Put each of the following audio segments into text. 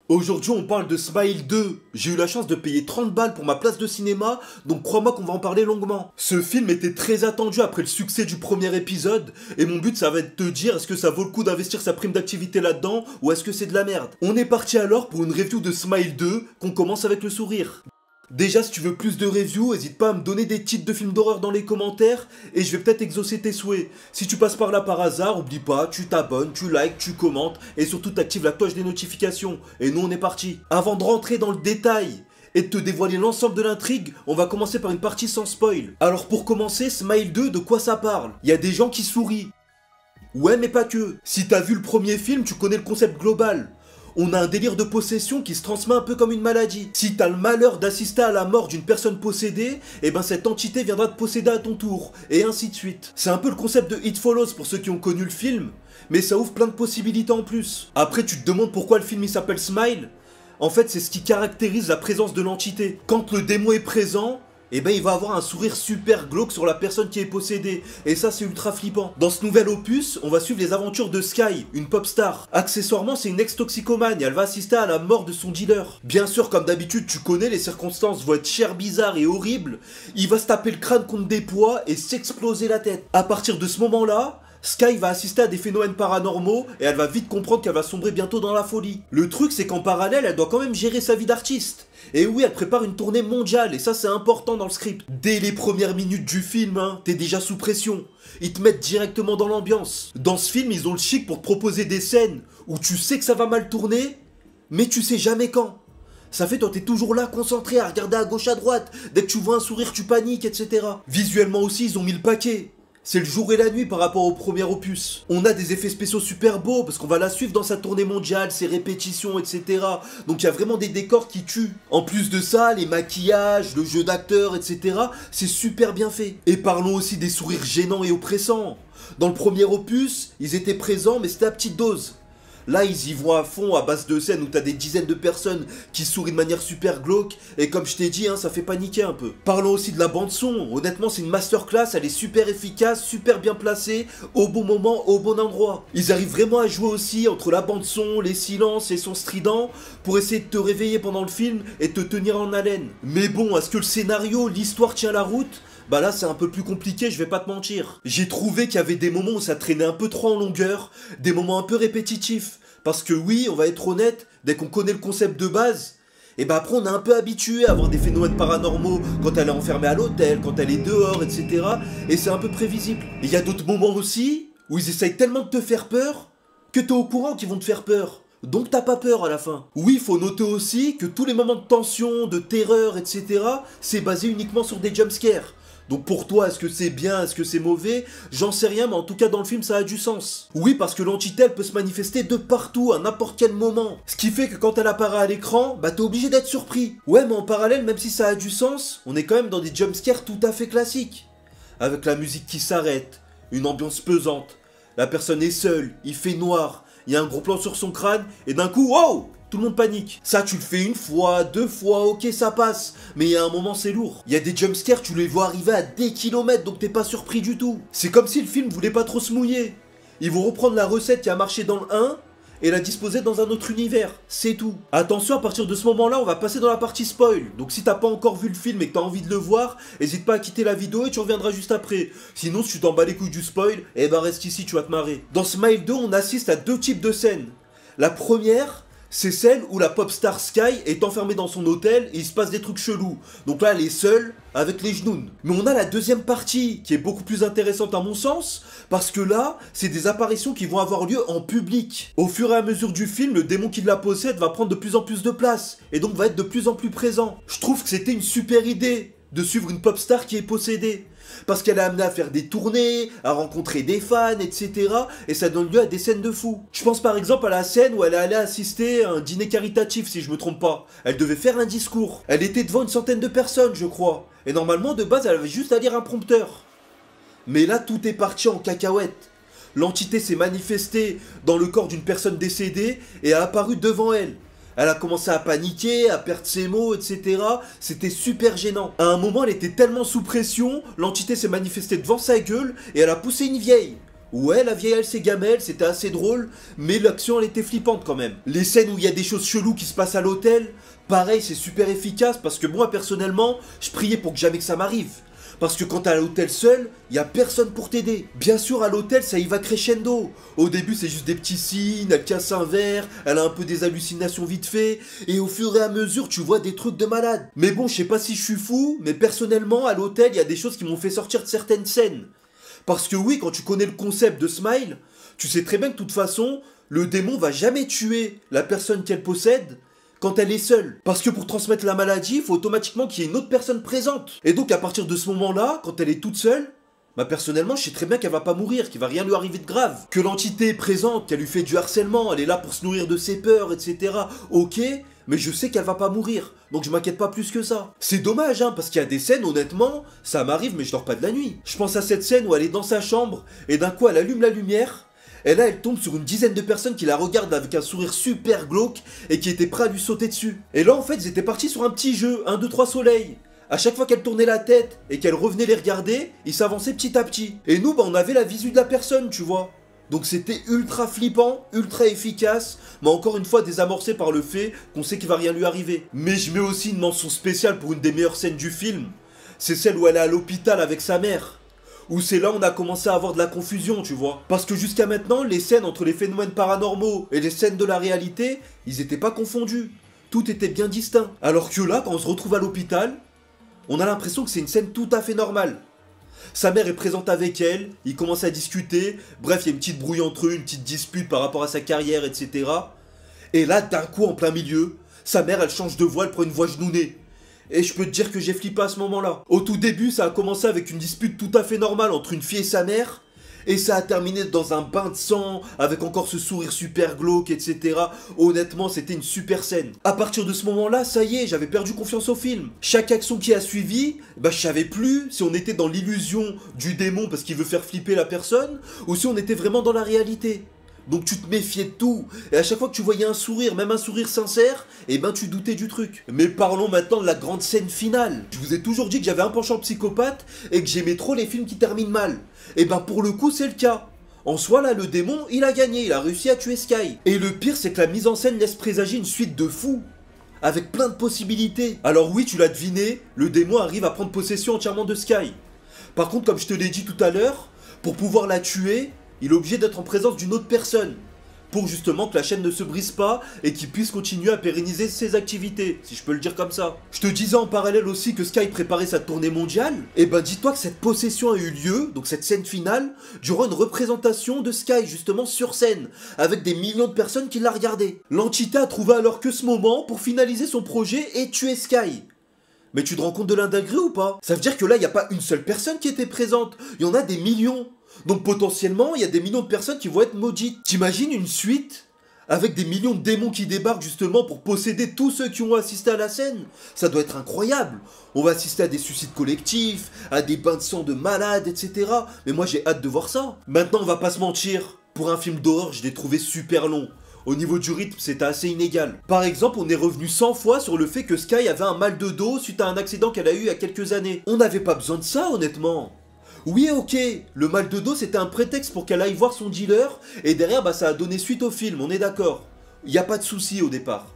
Aujourd'hui, on parle de Smile 2. J'ai eu la chance de payer 30 balles pour ma place de cinéma, donc crois-moi qu'on va en parler longuement. Ce film était très attendu après le succès du premier épisode, et mon but ça va être de te dire est-ce que ça vaut le coup d'investir sa prime d'activité là-dedans, ou est-ce que c'est de la merde. On est parti alors pour une review de Smile 2, qu'on commence avec le sourire. Déjà, si tu veux plus de reviews, n'hésite pas à me donner des titres de films d'horreur dans les commentaires et je vais peut-être exaucer tes souhaits. Si tu passes par là par hasard, oublie pas, tu t'abonnes, tu likes, tu commentes et surtout t'actives la cloche des notifications. Et nous, on est parti. Avant de rentrer dans le détail et de te dévoiler l'ensemble de l'intrigue, on va commencer par une partie sans spoil. Alors pour commencer, Smile 2, de quoi ça parle? Il y a des gens qui sourient. Ouais, mais pas que. Si t'as vu le premier film, tu connais le concept global. On a un délire de possession qui se transmet un peu comme une maladie. Si t'as le malheur d'assister à la mort d'une personne possédée, et ben cette entité viendra te posséder à ton tour, et ainsi de suite. C'est un peu le concept de It Follows pour ceux qui ont connu le film, mais ça ouvre plein de possibilités en plus. Après tu te demandes pourquoi le film il s'appelle Smile. En fait c'est ce qui caractérise la présence de l'entité. Quand le démon est présent, et ben il va avoir un sourire super glauque sur la personne qui est possédée, et ça c'est ultra flippant. Dans ce nouvel opus, on va suivre les aventures de Sky, une pop star. Accessoirement c'est une ex-toxicomane et elle va assister à la mort de son dealer. Bien sûr comme d'habitude tu connais, les circonstances vont être chères, bizarres et horribles. Il va se taper le crâne contre des poids et s'exploser la tête. À partir de ce moment là, Sky va assister à des phénomènes paranormaux et elle va vite comprendre qu'elle va sombrer bientôt dans la folie. Le truc c'est qu'en parallèle elle doit quand même gérer sa vie d'artiste. Et oui, elle prépare une tournée mondiale, et ça c'est important dans le script. Dès les premières minutes du film, t'es déjà sous pression. Ils te mettent directement dans l'ambiance. Dans ce film, ils ont le chic pour te proposer des scènes où tu sais que ça va mal tourner, mais tu sais jamais quand. Ça fait toi t'es toujours là concentré à regarder à gauche à droite. Dès que tu vois un sourire tu paniques, etc. Visuellement aussi ils ont mis le paquet. C'est le jour et la nuit par rapport au premier opus. On a des effets spéciaux super beaux parce qu'on va la suivre dans sa tournée mondiale, ses répétitions, etc. Donc il y a vraiment des décors qui tuent. En plus de ça, les maquillages, le jeu d'acteurs, etc. c'est super bien fait. Et parlons aussi des sourires gênants et oppressants. Dans le premier opus, ils étaient présents mais c'était à petite dose. Là, ils y vont à fond à base de scènes où t'as des dizaines de personnes qui sourient de manière super glauque. Et comme je t'ai dit, ça fait paniquer un peu. Parlons aussi de la bande-son. Honnêtement, c'est une masterclass. Elle est super efficace, super bien placée, au bon moment, au bon endroit. Ils arrivent vraiment à jouer aussi entre la bande-son, les silences et son strident pour essayer de te réveiller pendant le film et te tenir en haleine. Mais bon, est-ce que le scénario, l'histoire tient la route ? Bah là c'est un peu plus compliqué, je vais pas te mentir. J'ai trouvé qu'il y avait des moments où ça traînait un peu trop en longueur, des moments un peu répétitifs. Parce que oui, on va être honnête, dès qu'on connaît le concept de base, et bah après on est un peu habitué à avoir des phénomènes paranormaux quand elle est enfermée à l'hôtel, quand elle est dehors, etc. Et c'est un peu prévisible. Et il y a d'autres moments aussi où ils essayent tellement de te faire peur que t'es au courant qu'ils vont te faire peur. Donc t'as pas peur à la fin. Oui, faut noter aussi que tous les moments de tension, de terreur, etc. c'est basé uniquement sur des jumpscares. Donc pour toi, est-ce que c'est bien, est-ce que c'est mauvais? J'en sais rien, mais en tout cas dans le film ça a du sens. Oui, parce que l'entité elle peut se manifester de partout, à n'importe quel moment. Ce qui fait que quand elle apparaît à l'écran, bah t'es obligé d'être surpris. Ouais, mais en parallèle, même si ça a du sens, on est quand même dans des jumpscares tout à fait classiques. Avec la musique qui s'arrête, une ambiance pesante, la personne est seule, il fait noir, il y a un gros plan sur son crâne, et d'un coup, wow! Tout le monde panique. Ça, tu le fais une fois, deux fois, ok, ça passe. Mais il y a un moment, c'est lourd. Il y a des jumpscares, tu les vois arriver à des kilomètres, donc t'es pas surpris du tout. C'est comme si le film voulait pas trop se mouiller. Ils vont reprendre la recette qui a marché dans le 1 et la disposer dans un autre univers. C'est tout. Attention, à partir de ce moment-là, on va passer dans la partie spoil. Donc si t'as pas encore vu le film et que t'as envie de le voir, n'hésite pas à quitter la vidéo et tu reviendras juste après. Sinon, si tu t'en bats les couilles du spoil, eh ben reste ici, tu vas te marrer. Dans Smile 2, on assiste à deux types de scènes. La première, c'est celle où la pop star Sky est enfermée dans son hôtel et il se passe des trucs chelous. Donc là, elle est seule avec les genoux. Mais on a la deuxième partie qui est beaucoup plus intéressante à mon sens, parce que là, c'est des apparitions qui vont avoir lieu en public. Au fur et à mesure du film, le démon qui la possède va prendre de plus en plus de place et donc va être de plus en plus présent. Je trouve que c'était une super idée de suivre une pop star qui est possédée. Parce qu'elle est amenée à faire des tournées, à rencontrer des fans, etc. Et ça donne lieu à des scènes de fou. Je pense par exemple à la scène où elle est allée assister à un dîner caritatif, si je me trompe pas. Elle devait faire un discours. Elle était devant une centaine de personnes, je crois. Et normalement, de base, elle avait juste à lire un prompteur. Mais là, tout est parti en cacahuète. L'entité s'est manifestée dans le corps d'une personne décédée et a apparu devant elle. Elle a commencé à paniquer, à perdre ses mots, etc. C'était super gênant. À un moment, elle était tellement sous pression, l'entité s'est manifestée devant sa gueule et elle a poussé une vieille. Ouais, la vieille elle s'est gamelle, c'était assez drôle, mais l'action elle était flippante quand même. Les scènes où il y a des choses cheloues qui se passent à l'hôtel, pareil, c'est super efficace parce que moi personnellement, je priais pour que jamais que ça m'arrive. Parce que quand t'es à l'hôtel seul, y a personne pour t'aider. Bien sûr, à l'hôtel, ça y va crescendo. Au début, c'est juste des petits signes, elle casse un verre, elle a un peu des hallucinations vite fait, et au fur et à mesure, tu vois des trucs de malade. Mais bon, je sais pas si je suis fou, mais personnellement, à l'hôtel, y a des choses qui m'ont fait sortir de certaines scènes. Parce que oui, quand tu connais le concept de Smile, tu sais très bien que de toute façon, le démon va jamais tuer la personne qu'elle possède quand elle est seule. Parce que pour transmettre la maladie, il faut automatiquement qu'il y ait une autre personne présente. Et donc à partir de ce moment-là, quand elle est toute seule, bah personnellement, je sais très bien qu'elle va pas mourir, qu'il va rien lui arriver de grave. Que l'entité est présente, qu'elle lui fait du harcèlement, elle est là pour se nourrir de ses peurs, etc. Ok, mais je sais qu'elle va pas mourir, donc je m'inquiète pas plus que ça. C'est dommage, hein, parce qu'il y a des scènes, honnêtement, ça m'arrive, mais je dors pas de la nuit. Je pense à cette scène où elle est dans sa chambre, et d'un coup elle allume la lumière, et là elle tombe sur une dizaine de personnes qui la regardent avec un sourire super glauque, et qui étaient prêts à lui sauter dessus. Et là en fait, ils étaient partis sur un petit jeu, 1, 2, 3 soleils. À chaque fois qu'elle tournait la tête et qu'elle revenait les regarder, ils s'avançaient petit à petit. Et nous, bah, on avait la visu de la personne, tu vois. Donc c'était ultra flippant, ultra efficace, mais encore une fois désamorcé par le fait qu'on sait qu'il va rien lui arriver. Mais je mets aussi une mention spéciale pour une des meilleures scènes du film. C'est celle où elle est à l'hôpital avec sa mère. Où c'est là où on a commencé à avoir de la confusion, tu vois. Parce que jusqu'à maintenant, les scènes entre les phénomènes paranormaux et les scènes de la réalité, ils étaient pas confondus. Tout était bien distinct. Alors que là, quand on se retrouve à l'hôpital, on a l'impression que c'est une scène tout à fait normale. Sa mère est présente avec elle, ils commencent à discuter, bref, il y a une petite brouille entre eux, une petite dispute par rapport à sa carrière, etc. Et là, d'un coup, en plein milieu, sa mère, elle change de voix, elle prend une voix genounée. Et je peux te dire que j'ai flippé à ce moment-là. Au tout début, ça a commencé avec une dispute tout à fait normale entre une fille et sa mère, et ça a terminé dans un bain de sang, avec encore ce sourire super glauque, etc. Honnêtement, c'était une super scène. À partir de ce moment-là, ça y est, j'avais perdu confiance au film. Chaque action qui a suivi, bah je savais plus si on était dans l'illusion du démon parce qu'il veut faire flipper la personne, ou si on était vraiment dans la réalité. Donc tu te méfiais de tout, et à chaque fois que tu voyais un sourire, même un sourire sincère, et ben tu doutais du truc. Mais parlons maintenant de la grande scène finale. Je vous ai toujours dit que j'avais un penchant psychopathe, et que j'aimais trop les films qui terminent mal. Et ben pour le coup c'est le cas. En soi là, le démon, il a gagné, il a réussi à tuer Sky. Et le pire c'est que la mise en scène laisse présager une suite de fous, avec plein de possibilités. Alors oui, tu l'as deviné, le démon arrive à prendre possession entièrement de Sky. Par contre, comme je te l'ai dit tout à l'heure, pour pouvoir la tuer, il est obligé d'être en présence d'une autre personne, pour justement que la chaîne ne se brise pas et qu'il puisse continuer à pérenniser ses activités, si je peux le dire comme ça. Je te disais en parallèle aussi que Sky préparait sa tournée mondiale, et ben dis-toi que cette possession a eu lieu, donc cette scène finale, durant une représentation de Sky justement sur scène, avec des millions de personnes qui la regardaient. L'entité a trouvé alors que ce moment pour finaliser son projet et tuer Sky. Mais tu te rends compte de l'indinguerie ou pas? Ça veut dire que là, il n'y a pas une seule personne qui était présente, il y en a des millions. Donc potentiellement, il y a des millions de personnes qui vont être maudites. T'imagines une suite avec des millions de démons qui débarquent justement pour posséder tous ceux qui ont assisté à la scène? Ça doit être incroyable. On va assister à des suicides collectifs, à des bains de sang de malades, etc. Mais moi j'ai hâte de voir ça. Maintenant, on va pas se mentir. Pour un film d'horreur, je l'ai trouvé super long. Au niveau du rythme, c'était assez inégal. Par exemple, on est revenu 100 fois sur le fait que Sky avait un mal de dos suite à un accident qu'elle a eu il y a quelques années. On n'avait pas besoin de ça, honnêtement. Oui, ok, le mal de dos c'était un prétexte pour qu'elle aille voir son dealer, et derrière bah, ça a donné suite au film, on est d'accord. Il n'y a pas de souci au départ.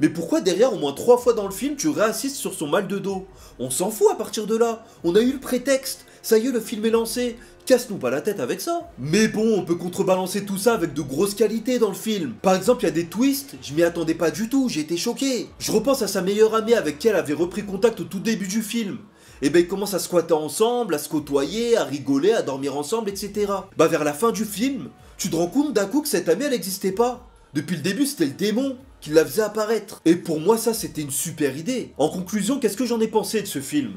Mais pourquoi derrière au moins 3 fois dans le film tu réassistes sur son mal de dos? On s'en fout à partir de là, on a eu le prétexte, ça y est le film est lancé, casse-nous pas la tête avec ça. Mais bon, on peut contrebalancer tout ça avec de grosses qualités dans le film. Par exemple, il y a des twists, je m'y attendais pas du tout, j'ai été choqué. Je repense à sa meilleure amie avec qui elle avait repris contact au tout début du film. Et ben ils commencent à squatter ensemble, à se côtoyer, à rigoler, à dormir ensemble, etc. Bah vers la fin du film, tu te rends compte d'un coup que cette amie elle n'existait pas. Depuis le début c'était le démon qui la faisait apparaître. Et pour moi ça c'était une super idée. En conclusion, qu'est-ce que j'en ai pensé de ce film?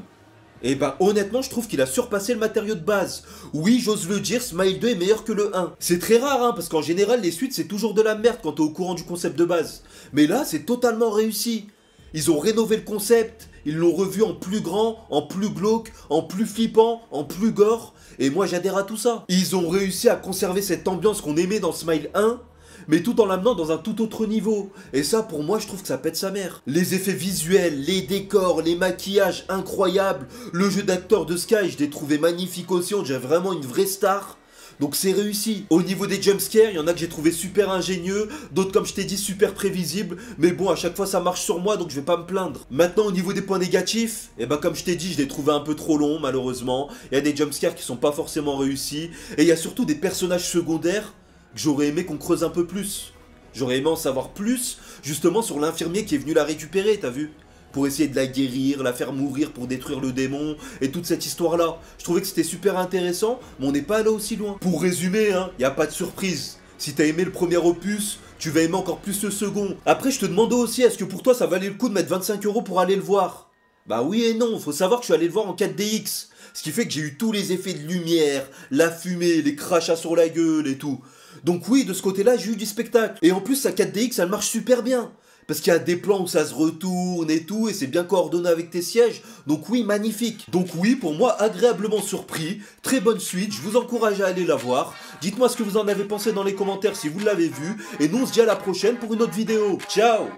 Et ben honnêtement je trouve qu'il a surpassé le matériau de base. Oui, j'ose le dire, Smile 2 est meilleur que le 1. C'est très rare hein, parce qu'en général les suites c'est toujours de la merde quand t'es au courant du concept de base. Mais là c'est totalement réussi. Ils ont rénové le concept, ils l'ont revu en plus grand, en plus glauque, en plus flippant, en plus gore, et moi j'adhère à tout ça. Ils ont réussi à conserver cette ambiance qu'on aimait dans Smile 1, mais tout en l'amenant dans un tout autre niveau. Et ça pour moi je trouve que ça pète sa mère. Les effets visuels, les décors, les maquillages incroyables, le jeu d'acteur de Sky je l'ai trouvé magnifique aussi, on dirait vraiment une vraie star. Donc c'est réussi. Au niveau des jumpscares, il y en a que j'ai trouvé super ingénieux, d'autres comme je t'ai dit super prévisibles, mais bon à chaque fois ça marche sur moi donc je vais pas me plaindre. Maintenant au niveau des points négatifs, et bah comme je t'ai dit je l'ai trouvé un peu trop long malheureusement, il y a des jumpscares qui sont pas forcément réussis, et il y a surtout des personnages secondaires que j'aurais aimé qu'on creuse un peu plus. J'aurais aimé en savoir plus justement sur l'infirmier qui est venu la récupérer, t'as vu ? Pour essayer de la guérir, la faire mourir pour détruire le démon, et toute cette histoire-là. Je trouvais que c'était super intéressant, mais on n'est pas allé aussi loin. Pour résumer, y a pas de surprise. Si t'as aimé le premier opus, tu vas aimer encore plus le second. Après, je te demandais aussi, est-ce que pour toi ça valait le coup de mettre 25 € pour aller le voir ? Bah oui et non, faut savoir que je suis allé le voir en 4DX. Ce qui fait que j'ai eu tous les effets de lumière, la fumée, les crachats sur la gueule et tout. Donc oui, de ce côté-là, j'ai eu du spectacle. Et en plus, sa 4DX, elle marche super bien. Parce qu'il y a des plans où ça se retourne et tout, et c'est bien coordonné avec tes sièges. Donc oui, magnifique. Donc oui, pour moi, agréablement surpris. Très bonne suite, je vous encourage à aller la voir. Dites-moi ce que vous en avez pensé dans les commentaires si vous l'avez vu. Et nous, on se dit à la prochaine pour une autre vidéo. Ciao!